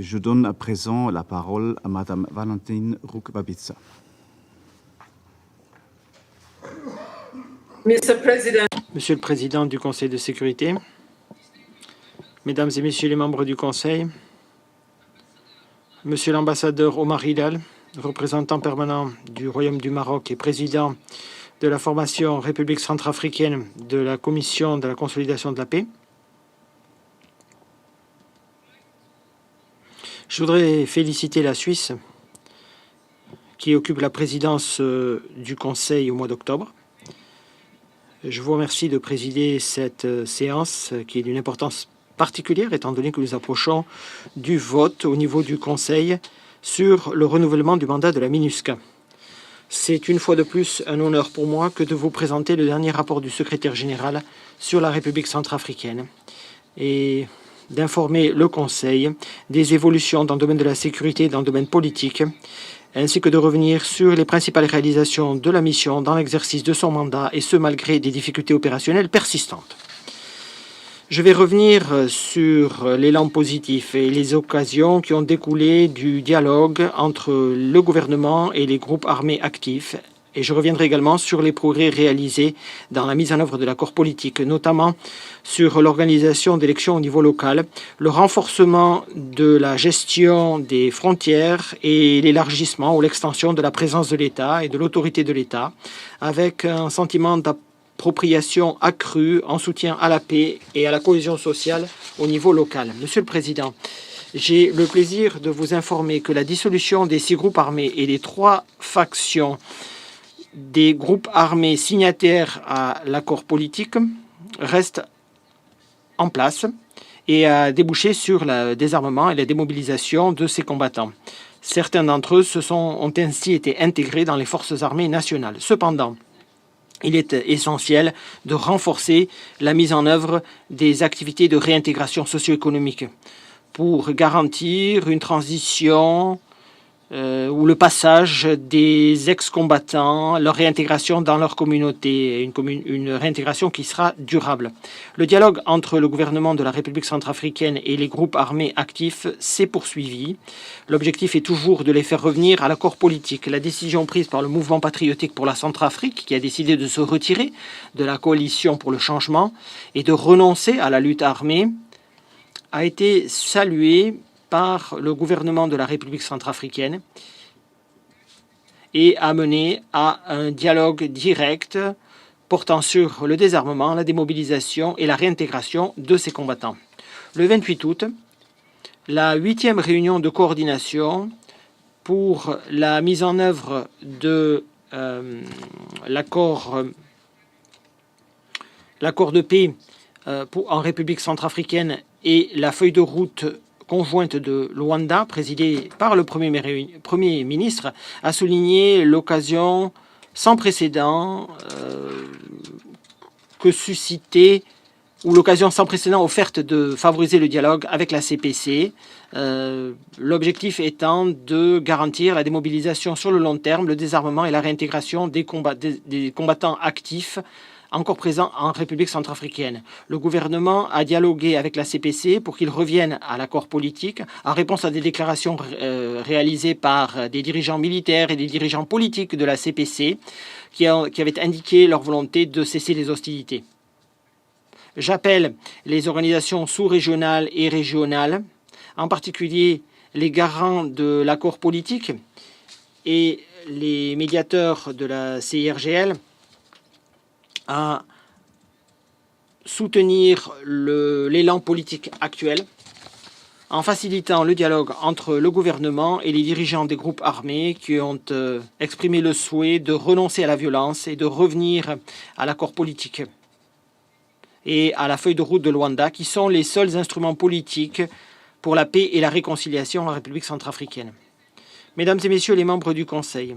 Je donne à présent la parole à Madame Valentine Rukh-Babitsa. Monsieur le Président du Conseil de sécurité, Mesdames et Messieurs les membres du Conseil, Monsieur l'ambassadeur Omar Hilal, représentant permanent du Royaume du Maroc et président de la formation République centrafricaine de la Commission de la consolidation de la paix, je voudrais féliciter la Suisse qui occupe la présidence du Conseil au mois d'octobre. Je vous remercie de présider cette séance qui est d'une importance particulière étant donné que nous approchons du vote au niveau du Conseil sur le renouvellement du mandat de la MINUSCA. C'est une fois de plus un honneur pour moi que de vous présenter le dernier rapport du secrétaire général sur la République centrafricaine et d'informer le Conseil des évolutions dans le domaine de la sécurité et dans le domaine politique, ainsi que de revenir sur les principales réalisations de la mission dans l'exercice de son mandat, et ce malgré des difficultés opérationnelles persistantes. Je vais revenir sur l'élan positif et les occasions qui ont découlé du dialogue entre le gouvernement et les groupes armés actifs, et je reviendrai également sur les progrès réalisés dans la mise en œuvre de l'accord politique, notamment sur l'organisation d'élections au niveau local, le renforcement de la gestion des frontières et l'élargissement ou l'extension de la présence de l'État et de l'autorité de l'État, avec un sentiment d'appropriation accrue en soutien à la paix et à la cohésion sociale au niveau local. Monsieur le Président, j'ai le plaisir de vous informer que la dissolution des 6 groupes armés et des 3 factions des groupes armés signataires à l'accord politique reste en place et a débouché sur le désarmement et la démobilisation de ces combattants. Certains d'entre eux ont ainsi été intégrés dans les forces armées nationales. Cependant, il est essentiel de renforcer la mise en œuvre des activités de réintégration socio-économique pour garantir une transition ou le passage des ex-combattants, leur réintégration dans leur communauté, une réintégration qui sera durable. Le dialogue entre le gouvernement de la République centrafricaine et les groupes armés actifs s'est poursuivi. L'objectif est toujours de les faire revenir à l'accord politique. La décision prise par le mouvement patriotique pour la Centrafrique, qui a décidé de se retirer de la coalition pour le changement et de renoncer à la lutte armée, a été saluée par le gouvernement de la République centrafricaine et a mené à un dialogue direct portant sur le désarmement, la démobilisation et la réintégration de ces combattants. Le 28 août, la 8e réunion de coordination pour la mise en œuvre de l'accord de paix en République centrafricaine et la feuille de route conjointe de Luanda, présidée par le Premier ministre, a souligné l'occasion sans précédent l'occasion sans précédent offerte de favoriser le dialogue avec la CPC, l'objectif étant de garantir la démobilisation sur le long terme, le désarmement et la réintégration des combattants actifs encore présents en République centrafricaine. Le gouvernement a dialogué avec la CPC pour qu'ils reviennent à l'accord politique en réponse à des déclarations réalisées par des dirigeants militaires et des dirigeants politiques de la CPC qui avaient indiqué leur volonté de cesser les hostilités. J'appelle les organisations sous-régionales et régionales, en particulier les garants de l'accord politique et les médiateurs de la CIRGL, à soutenir l'élan politique actuel en facilitant le dialogue entre le gouvernement et les dirigeants des groupes armés qui ont exprimé le souhait de renoncer à la violence et de revenir à l'accord politique et à la feuille de route de Luanda, qui sont les seuls instruments politiques pour la paix et la réconciliation en République centrafricaine. Mesdames et Messieurs les membres du Conseil,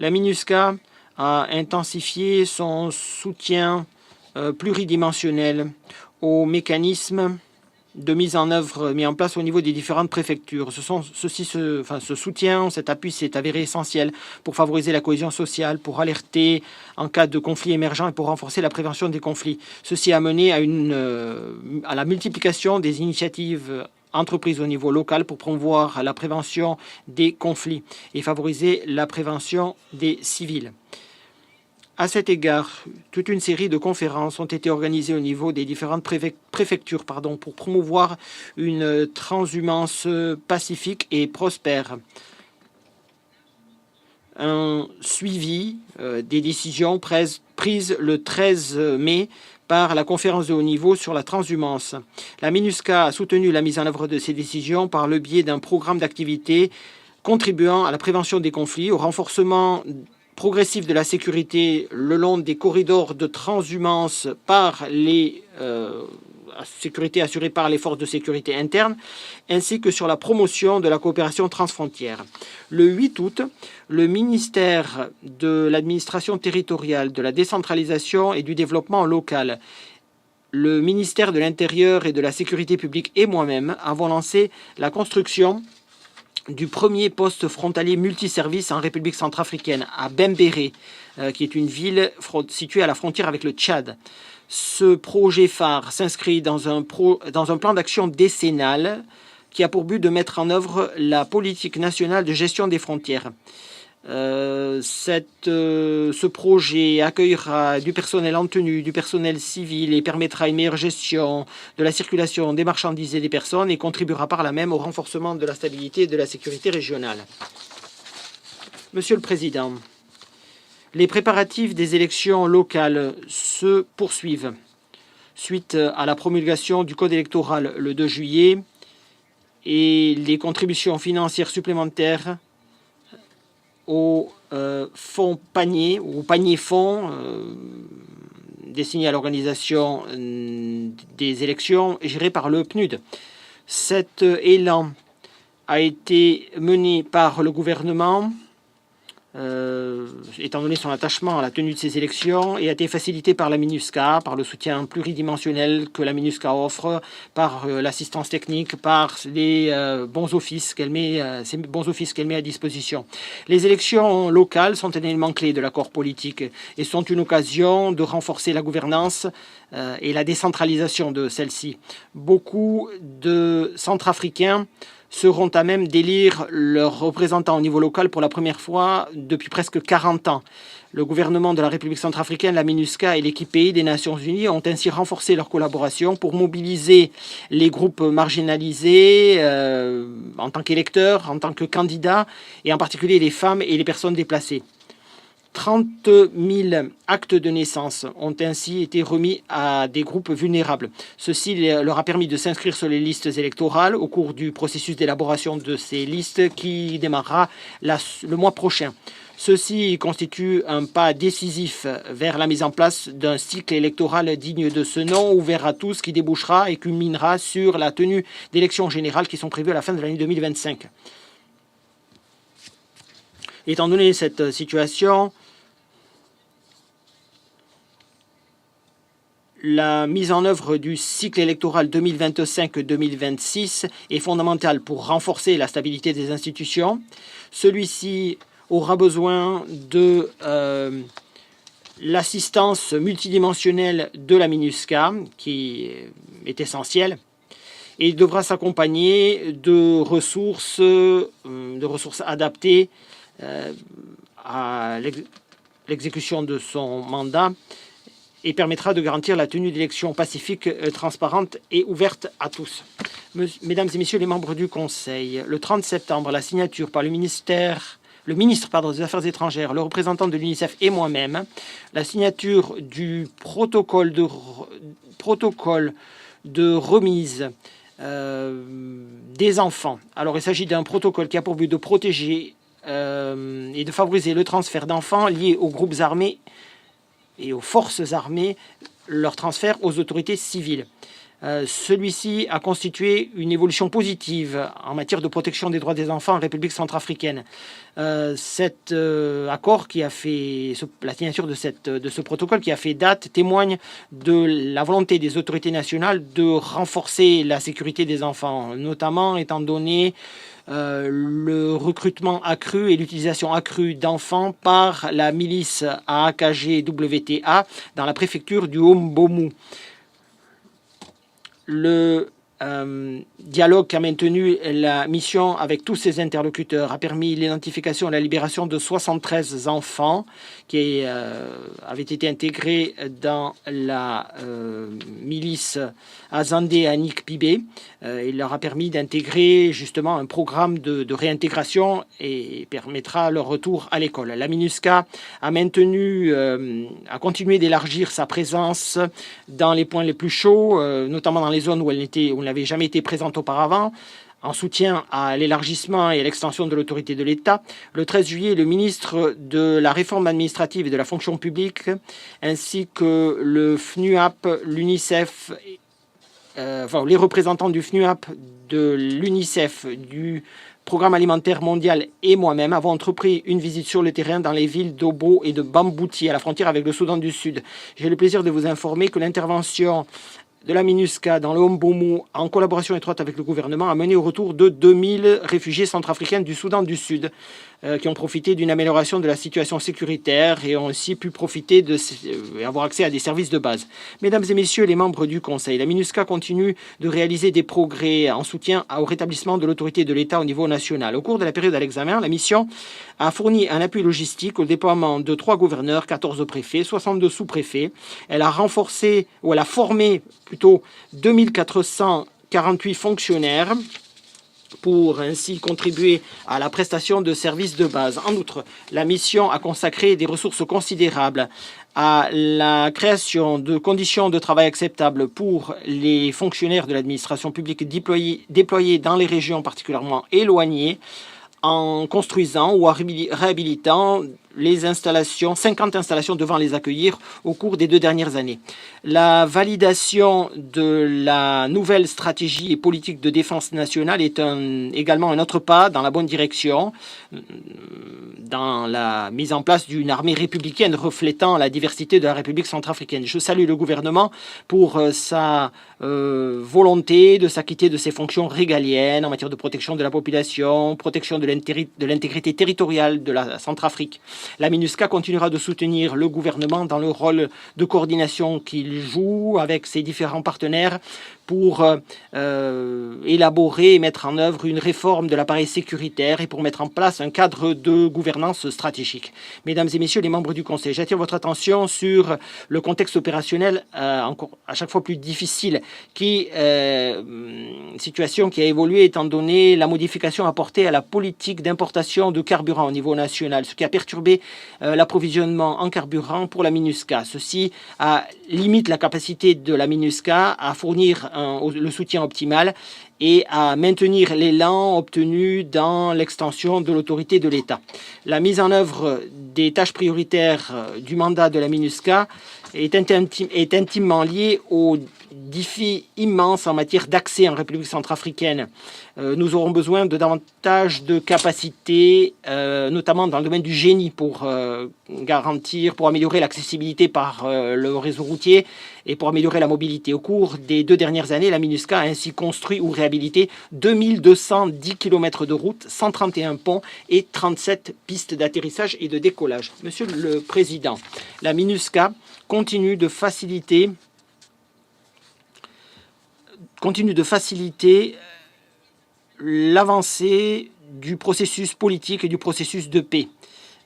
la MINUSCA a intensifié son soutien pluridimensionnel aux mécanismes de mise en œuvre mis en place au niveau des différentes préfectures. Ce soutien, cet appui s'est avéré essentiel pour favoriser la cohésion sociale, pour alerter en cas de conflit émergent et pour renforcer la prévention des conflits. Ceci a mené à la multiplication des initiatives entreprises au niveau local pour promouvoir la prévention des conflits et favoriser la prévention des civils. À cet égard, toute une série de conférences ont été organisées au niveau des différentes préfectures pour promouvoir une transhumance pacifique et prospère. Un suivi des décisions prises le 13 mai par la conférence de haut niveau sur la transhumance. La MINUSCA a soutenu la mise en œuvre de ces décisions par le biais d'un programme d'activité contribuant à la prévention des conflits, au renforcement progressif de la sécurité le long des corridors de transhumance par les sécurité assurée par les forces de sécurité interne, ainsi que sur la promotion de la coopération transfrontière. Le 8 août, le ministère de l'administration territoriale, de la décentralisation et du développement local, le ministère de l'Intérieur et de la Sécurité publique et moi-même avons lancé la construction du premier poste frontalier multiservice en République centrafricaine, à Bembéré, qui est une ville située à la frontière avec le Tchad. Ce projet phare s'inscrit dans un plan d'action décennal qui a pour but de mettre en œuvre la politique nationale de gestion des frontières. Ce projet accueillera du personnel en tenue, du personnel civil et permettra une meilleure gestion de la circulation des marchandises et des personnes et contribuera par là même au renforcement de la stabilité et de la sécurité régionale. Monsieur le Président, les préparatifs des élections locales se poursuivent. Suite à la promulgation du Code électoral le 2 juillet et les contributions financières supplémentaires au fonds panier ou panier-fonds destiné à l'organisation des élections gérées par le PNUD. Cet élan a été mené par le gouvernement étant donné son attachement à la tenue de ces élections, et a été facilité par la MINUSCA, par le soutien pluridimensionnel que la MINUSCA offre, par l'assistance technique, par les bons offices qu'elle met à disposition. Les élections locales sont un élément clé de l'accord politique et sont une occasion de renforcer la gouvernance et la décentralisation de celle-ci. Beaucoup de Centrafricains seront à même d'élire leurs représentants au niveau local pour la première fois depuis presque 40 ans. Le gouvernement de la République centrafricaine, la MINUSCA et l'équipe pays des Nations Unies ont ainsi renforcé leur collaboration pour mobiliser les groupes marginalisés en tant qu'électeurs, en tant que candidats, et en particulier les femmes et les personnes déplacées. 30 000 actes de naissance ont ainsi été remis à des groupes vulnérables. Ceci leur a permis de s'inscrire sur les listes électorales au cours du processus d'élaboration de ces listes qui démarrera le mois prochain. Ceci constitue un pas décisif vers la mise en place d'un cycle électoral digne de ce nom, ouvert à tous, qui débouchera et culminera sur la tenue d'élections générales qui sont prévues à la fin de l'année 2025. Étant donné cette situation, la mise en œuvre du cycle électoral 2025-2026 est fondamentale pour renforcer la stabilité des institutions. Celui-ci aura besoin de l'assistance multidimensionnelle de la MINUSCA, qui est essentielle, et devra s'accompagner de ressources adaptées à l'exécution de son mandat et permettra de garantir la tenue d'élections pacifiques, transparentes et ouvertes à tous. Mesdames et messieurs les membres du Conseil, le 30 septembre, la signature par le ministre des Affaires étrangères, le représentant de l'UNICEF et moi-même, la signature du protocole de remise des enfants. Alors, il s'agit d'un protocole qui a pour but de protéger et de favoriser le transfert d'enfants liés aux groupes armés et aux forces armées, leur transfert aux autorités civiles. Celui-ci a constitué une évolution positive en matière de protection des droits des enfants en République centrafricaine. Cet accord qui a fait la signature de ce protocole qui a fait date témoigne de la volonté des autorités nationales de renforcer la sécurité des enfants, notamment étant donné le recrutement accru et l'utilisation accrue d'enfants par la milice AKG-WTA dans la préfecture du Haut-Mbomu. Le dialogue qu'a maintenu la mission avec tous ses interlocuteurs a permis l'identification et la libération de 73 enfants qui avaient été intégrés dans la milice Azandé Anik Pibé. Il leur a permis d'intégrer justement un programme de réintégration et permettra leur retour à l'école. La MINUSCA a continué d'élargir sa présence dans les points les plus chauds, notamment dans les zones où elle n'avait jamais été présente auparavant, en soutien à l'élargissement et à l'extension de l'autorité de l'État. Le 13 juillet, le ministre de la Réforme administrative et de la fonction publique, ainsi que le FNUAP, l'UNICEF, les représentants du FNUAP, de l'UNICEF, du Programme alimentaire mondial et moi-même avons entrepris une visite sur le terrain dans les villes d'Obo et de Bambouti, à la frontière avec le Soudan du Sud. J'ai le plaisir de vous informer que l'intervention de la MINUSCA dans le Mbomou, en collaboration étroite avec le gouvernement, a mené au retour de 2000 réfugiés centrafricains du Soudan du Sud qui ont profité d'une amélioration de la situation sécuritaire et ont aussi pu profiter avoir accès à des services de base. Mesdames et messieurs les membres du Conseil, la MINUSCA continue de réaliser des progrès en soutien au rétablissement de l'autorité de l'État au niveau national. Au cours de la période à l'examen, la mission a fourni un appui logistique au déploiement de 3 gouverneurs, 14 préfets, 62 sous-préfets. Elle a formé 2448 fonctionnaires pour ainsi contribuer à la prestation de services de base. En outre, la mission a consacré des ressources considérables à la création de conditions de travail acceptables pour les fonctionnaires de l'administration publique déployés dans les régions particulièrement éloignées, en construisant ou en réhabilitant 50 installations devant les accueillir au cours des 2 dernières années. La validation de la nouvelle stratégie et politique de défense nationale est également un autre pas dans la bonne direction, dans la mise en place d'une armée républicaine reflétant la diversité de la République centrafricaine. Je salue le gouvernement pour sa volonté de s'acquitter de ses fonctions régaliennes en matière de protection de la population, protection de l'intégrité territoriale de la Centrafrique. La MINUSCA continuera de soutenir le gouvernement dans le rôle de coordination qu'il joue avec ses différents partenaires pour élaborer et mettre en œuvre une réforme de l'appareil sécuritaire et pour mettre en place un cadre de gouvernance stratégique. Mesdames et messieurs les membres du Conseil, j'attire votre attention sur le contexte opérationnel encore à chaque fois plus difficile, situation qui a évolué étant donné la modification apportée à la politique d'importation de carburant au niveau national, ce qui a perturbé l'approvisionnement en carburant pour la MINUSCA. Ceci limite la capacité de la MINUSCA à fournir le soutien optimal et à maintenir l'élan obtenu dans l'extension de l'autorité de l'État. La mise en œuvre des tâches prioritaires du mandat de la MINUSCA est intimement liée aux défis immenses en matière d'accès en République centrafricaine. Nous aurons besoin de davantage de capacités, notamment dans le domaine du génie, pour améliorer l'accessibilité par le réseau routier et pour améliorer la mobilité. Au cours des 2 dernières années, la MINUSCA a ainsi construit ou réhabilité 2210 km de routes, 131 ponts et 37 pistes d'atterrissage et de décollage. Monsieur le Président, la MINUSCA continue de faciliter l'avancée du processus politique et du processus de paix.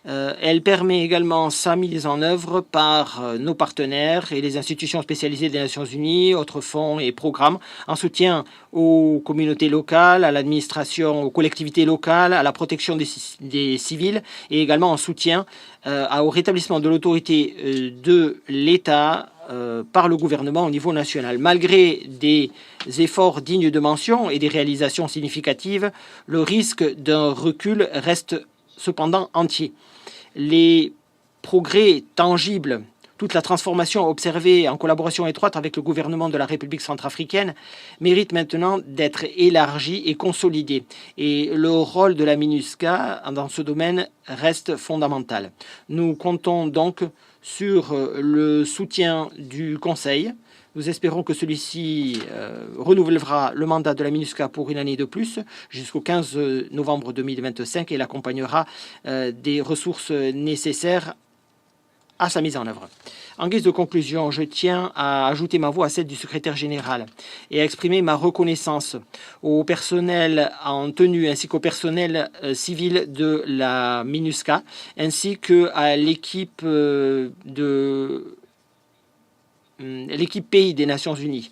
Elle permet également sa mise en œuvre par nos partenaires et les institutions spécialisées des Nations Unies, autres fonds et programmes, en soutien aux communautés locales, à l'administration, aux collectivités locales, à la protection des civils et également en soutien au rétablissement de l'autorité de l'État par le gouvernement au niveau national. Malgré des efforts dignes de mention et des réalisations significatives, le risque d'un recul reste cependant entier. Les progrès tangibles, toute la transformation observée en collaboration étroite avec le gouvernement de la République centrafricaine méritent maintenant d'être élargie et consolidée. Et le rôle de la MINUSCA dans ce domaine reste fondamental. Nous comptons donc sur le soutien du Conseil. Nous espérons que celui-ci renouvellera le mandat de la MINUSCA pour une année de plus, jusqu'au 15 novembre 2025, et l'accompagnera des ressources nécessaires à sa mise en œuvre. En guise de conclusion, je tiens à ajouter ma voix à celle du secrétaire général et à exprimer ma reconnaissance au personnel en tenue ainsi qu'au personnel civil de la MINUSCA ainsi qu'à l'équipe l'équipe pays des Nations Unies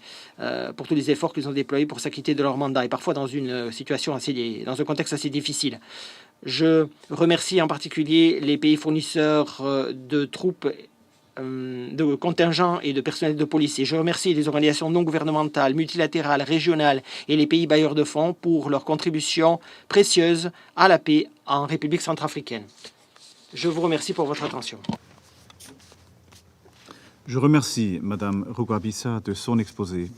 pour tous les efforts qu'ils ont déployés pour s'acquitter de leur mandat et parfois dans une situation dans un contexte assez difficile. Je remercie en particulier les pays fournisseurs de troupes, de contingents et de personnel de police. Et je remercie les organisations non gouvernementales, multilatérales, régionales et les pays bailleurs de fonds pour leur contribution précieuse à la paix en République centrafricaine. Je vous remercie pour votre attention. Je remercie Madame Rugwabiza de son exposé.